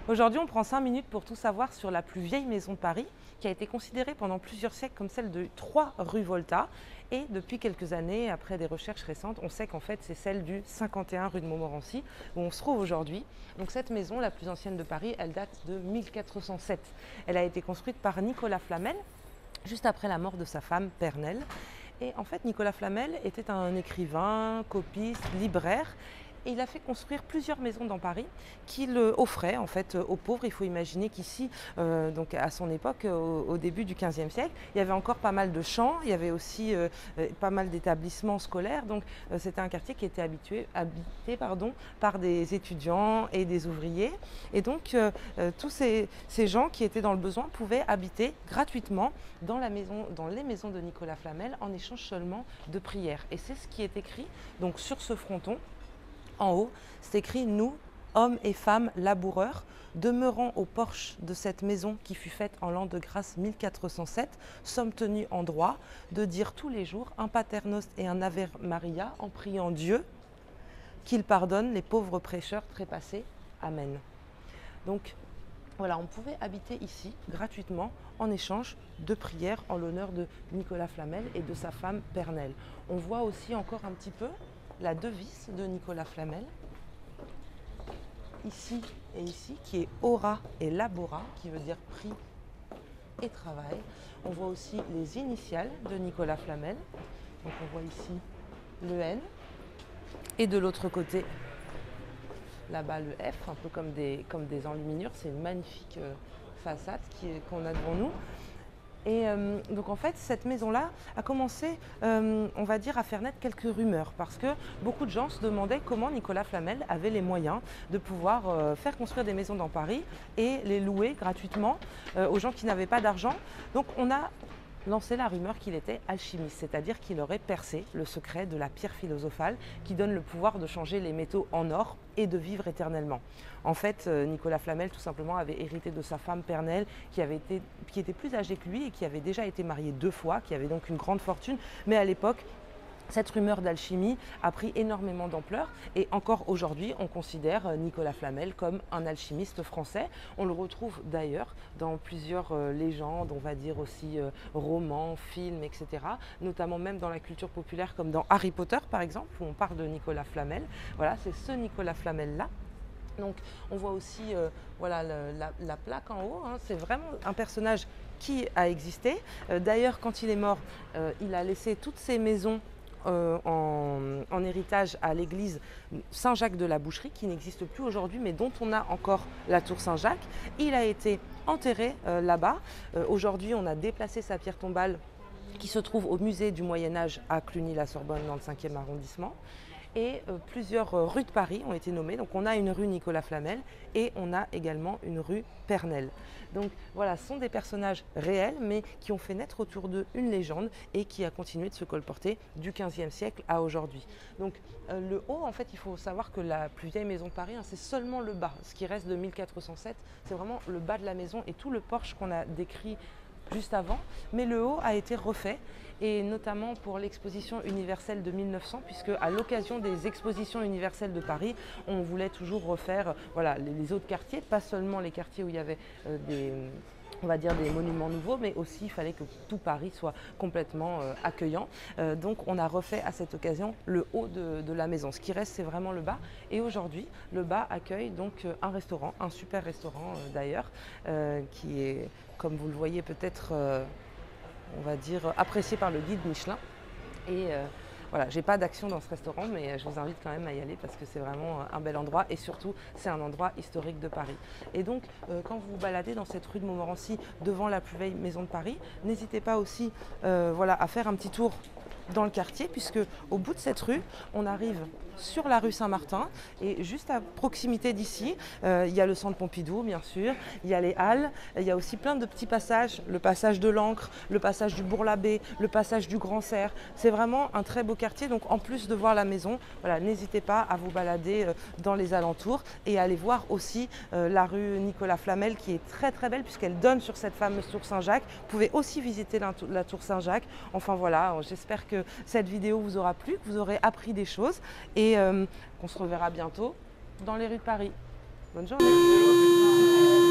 Aujourd'hui, on prend 5 minutes pour tout savoir sur la plus vieille maison de Paris, qui a été considérée pendant plusieurs siècles comme celle de 3 rue Volta. Et depuis quelques années, après des recherches récentes, on sait qu'en fait c'est celle du 51 rue de Montmorency, où on se trouve aujourd'hui. Donc cette maison, la plus ancienne de Paris, elle date de 1407. Elle a été construite par Nicolas Flamel, juste après la mort de sa femme Pernelle. Et en fait, Nicolas Flamel était un écrivain, copiste, libraire. Et il a fait construire plusieurs maisons dans Paris qu'il offrait en fait aux pauvres. Il faut imaginer qu'ici, donc à son époque, au début du XVe siècle, il y avait encore pas mal de champs, il y avait aussi pas mal d'établissements scolaires. Donc c'était un quartier qui était habité par des étudiants et des ouvriers. Et donc tous ces gens qui étaient dans le besoin pouvaient habiter gratuitement dans les maisons de Nicolas Flamel en échange seulement de prières. Et c'est ce qui est écrit donc sur ce fronton. En haut, c'est écrit « Nous, hommes et femmes laboureurs, demeurant au porche de cette maison qui fut faite en l'an de grâce 1407, sommes tenus en droit de dire tous les jours un Pater Noster et un Ave Maria en priant Dieu qu'il pardonne les pauvres prêcheurs trépassés. Amen. » Donc voilà, on pouvait habiter ici gratuitement en échange de prières en l'honneur de Nicolas Flamel et de sa femme Pernelle. On voit aussi encore un petit peu la devise de Nicolas Flamel, ici et ici, qui est Ora et Labora, qui veut dire prix et travail. On voit aussi les initiales de Nicolas Flamel. Donc on voit ici le N. Et de l'autre côté, là-bas le F, un peu comme des enluminures. C'est une magnifique façade qu'on a devant nous. Et donc en fait, cette maison-là a commencé, on va dire, à faire naître quelques rumeurs parce que beaucoup de gens se demandaient comment Nicolas Flamel avait les moyens de pouvoir faire construire des maisons dans Paris et les louer gratuitement aux gens qui n'avaient pas d'argent. Donc on a lancé la rumeur qu'il était alchimiste, c'est-à-dire qu'il aurait percé le secret de la pierre philosophale qui donne le pouvoir de changer les métaux en or et de vivre éternellement. En fait, Nicolas Flamel, tout simplement, avait hérité de sa femme Pernelle, qui était plus âgée que lui et qui avait déjà été mariée 2 fois, qui avait donc une grande fortune. Mais à l'époque, cette rumeur d'alchimie a pris énormément d'ampleur et encore aujourd'hui, on considère Nicolas Flamel comme un alchimiste français. On le retrouve d'ailleurs dans plusieurs légendes, on va dire aussi romans, films, etc. Notamment même dans la culture populaire comme dans Harry Potter par exemple, où on parle de Nicolas Flamel. Voilà, c'est ce Nicolas Flamel-là. Donc on voit aussi voilà, la plaque en haut, hein. C'est vraiment un personnage qui a existé. D'ailleurs, quand il est mort, il a laissé toutes ses maisons en héritage à l'église Saint-Jacques de la Boucherie, qui n'existe plus aujourd'hui, mais dont on a encore la tour Saint-Jacques. Il a été enterré là-bas. Aujourd'hui, on a déplacé sa pierre tombale qui se trouve au musée du Moyen-Âge à Cluny-la-Sorbonne dans le 5e arrondissement. Et plusieurs rues de Paris ont été nommées. Donc on a une rue Nicolas Flamel et on a également une rue Pernelle. Donc voilà, ce sont des personnages réels mais qui ont fait naître autour d'eux une légende et qui a continué de se colporter du XVe siècle à aujourd'hui. Donc le haut, en fait, il faut savoir que la plus vieille maison de Paris, hein, c'est seulement le bas. Ce qui reste de 1407, c'est vraiment le bas de la maison et tout le porche qu'on a décrit juste avant, mais le haut a été refait et notamment pour l'exposition universelle de 1900, puisque à l'occasion des expositions universelles de Paris, on voulait toujours refaire voilà, les autres quartiers, pas seulement les quartiers où il y avait on va dire des monuments nouveaux, mais aussi il fallait que tout Paris soit complètement accueillant. Donc on a refait à cette occasion le haut de la maison. Ce qui reste, c'est vraiment le bas. Et aujourd'hui, le bas accueille donc un restaurant, un super restaurant d'ailleurs, qui est, comme vous le voyez peut-être, on va dire, apprécié par le guide Michelin. Et voilà, j'ai pas d'action dans ce restaurant, mais je vous invite quand même à y aller parce que c'est vraiment un bel endroit et surtout c'est un endroit historique de Paris. Et donc quand vous vous baladez dans cette rue de Montmorency devant la plus vieille maison de Paris, n'hésitez pas aussi voilà, à faire un petit tour dans le quartier, puisque au bout de cette rue, on arrive sur la rue Saint-Martin et juste à proximité d'ici, il y a le centre Pompidou bien sûr, il y a les Halles, il y a aussi plein de petits passages, le passage de l'Ancre, le passage du Bourg-l'Abbé, le passage du Grand Cerf. C'est vraiment un très beau quartier, donc en plus de voir la maison, voilà, n'hésitez pas à vous balader dans les alentours et à aller voir aussi la rue Nicolas Flamel qui est très très belle puisqu'elle donne sur cette fameuse tour Saint-Jacques. Vous pouvez aussi visiter la tour Saint-Jacques. Enfin voilà, j'espère que cette vidéo vous aura plu, que vous aurez appris des choses et qu'on se reverra bientôt dans les rues de Paris. Bonne journée.